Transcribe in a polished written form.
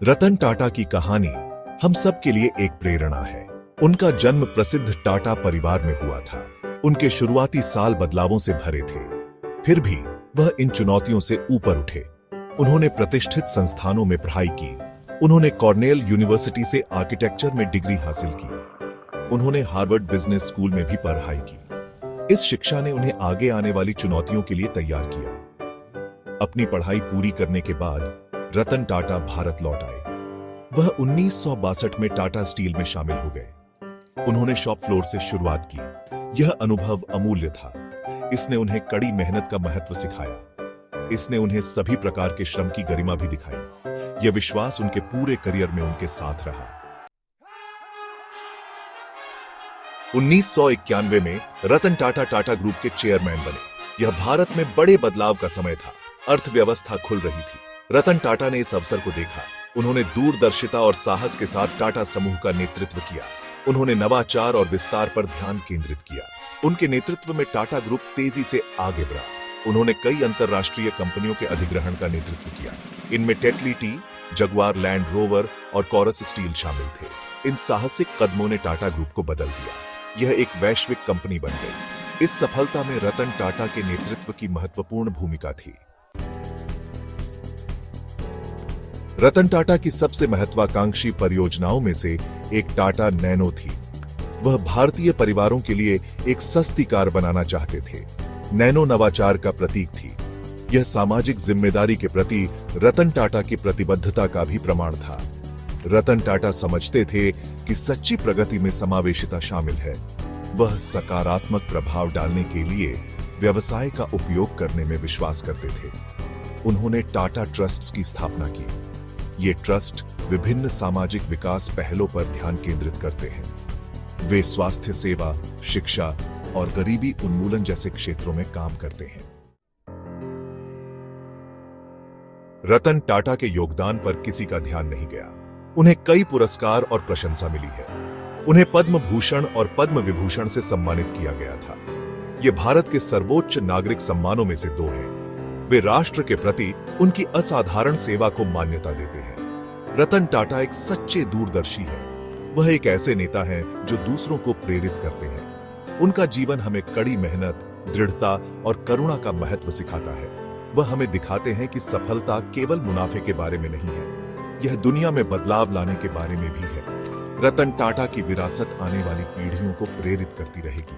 रतन टाटा की कहानी हम सब के लिए एक प्रेरणा है। उनका जन्म प्रसिद्ध टाटा परिवार में हुआ था। उनके शुरुआती साल बदलावों से भरे थे, फिर भी वह इन चुनौतियों से ऊपर उठे। उन्होंने प्रतिष्ठित संस्थानों में पढ़ाई की। उन्होंने कॉर्नेल यूनिवर्सिटी से आर्किटेक्चर में डिग्री हासिल की। उन्होंने हार्वर्ड बिजनेस स्कूल में भी पढ़ाई की। इस शिक्षा ने उन्हें आगे आने वाली चुनौतियों के लिए तैयार किया। अपनी पढ़ाई पूरी करने के बाद रतन टाटा भारत लौट आए। वह 1962 में टाटा स्टील में शामिल हो गए। उन्होंने शॉप फ्लोर से शुरुआत की। यह अनुभव अमूल्य था। इसने उन्हें कड़ी मेहनत का महत्व सिखाया। इसने उन्हें सभी प्रकार के श्रम की गरिमा भी दिखाई। यह विश्वास उनके पूरे करियर में उनके साथ रहा। 1991 में रतन टाटा टाटा ग्रुप के चेयरमैन बने। यह भारत में बड़े बदलाव का समय था। अर्थव्यवस्था खुल रही थी। रतन टाटा ने इस अवसर को देखा। उन्होंने दूरदर्शिता और साहस के साथ टाटा समूह का नेतृत्व किया। उन्होंने नवाचार और विस्तार पर ध्यान केंद्रित किया। उनके नेतृत्व में टाटा ग्रुप तेजी से आगे बढ़ा। उन्होंने कई अंतरराष्ट्रीय कंपनियों के अधिग्रहण का नेतृत्व किया। इनमें Tetley tea, Jaguar land rover और कोरस स्टील शामिल थे। इन साहसिक कदमों ने टाटा ग्रुप को बदल दिया। यह एक वैश्विक कंपनी बन गई। इस सफलता में रतन टाटा के नेतृत्व की महत्वपूर्ण भूमिका थी। रतन टाटा की सबसे महत्वाकांक्षी परियोजनाओं में से एक टाटा नैनो थी। वह भारतीय परिवारों के लिए एक सस्ती कार बनाना चाहते थे। नैनो नवाचार का प्रतीक थी। यह सामाजिक जिम्मेदारी के प्रति रतन टाटा की प्रतिबद्धता का भी प्रमाण था। रतन टाटा समझते थे कि सच्ची प्रगति में समावेशिता शामिल है। वह सकारात्मक प्रभाव डालने के लिए व्यवसाय का उपयोग करने में विश्वास करते थे। उन्होंने टाटा ट्रस्ट्स की स्थापना की। ये ट्रस्ट विभिन्न सामाजिक विकास पहलों पर ध्यान केंद्रित करते हैं। वे स्वास्थ्य सेवा, शिक्षा और गरीबी उन्मूलन जैसे क्षेत्रों में काम करते हैं। रतन टाटा के योगदान पर किसी का ध्यान नहीं गया। उन्हें कई पुरस्कार और प्रशंसा मिली है। उन्हें पद्म भूषण और पद्म विभूषण से सम्मानित किया गया था। ये भारत के सर्वोच्च नागरिक सम्मानों में से दो हैं। वे राष्ट्र के प्रति उनकी असाधारण सेवा को मान्यता देते हैं। रतन टाटा एक सच्चे दूरदर्शी हैं। वह एक ऐसे नेता हैं जो दूसरों को प्रेरित करते हैं। उनका जीवन हमें कड़ी मेहनत, दृढ़ता और करुणा का महत्व सिखाता है। वह हमें दिखाते हैं कि सफलता केवल मुनाफे के बारे में नहीं है, यह दुनिया में बदलाव लाने के बारे में भी है। रतन टाटा की विरासत आने वाली पीढ़ियों को प्रेरित करती रहेगी।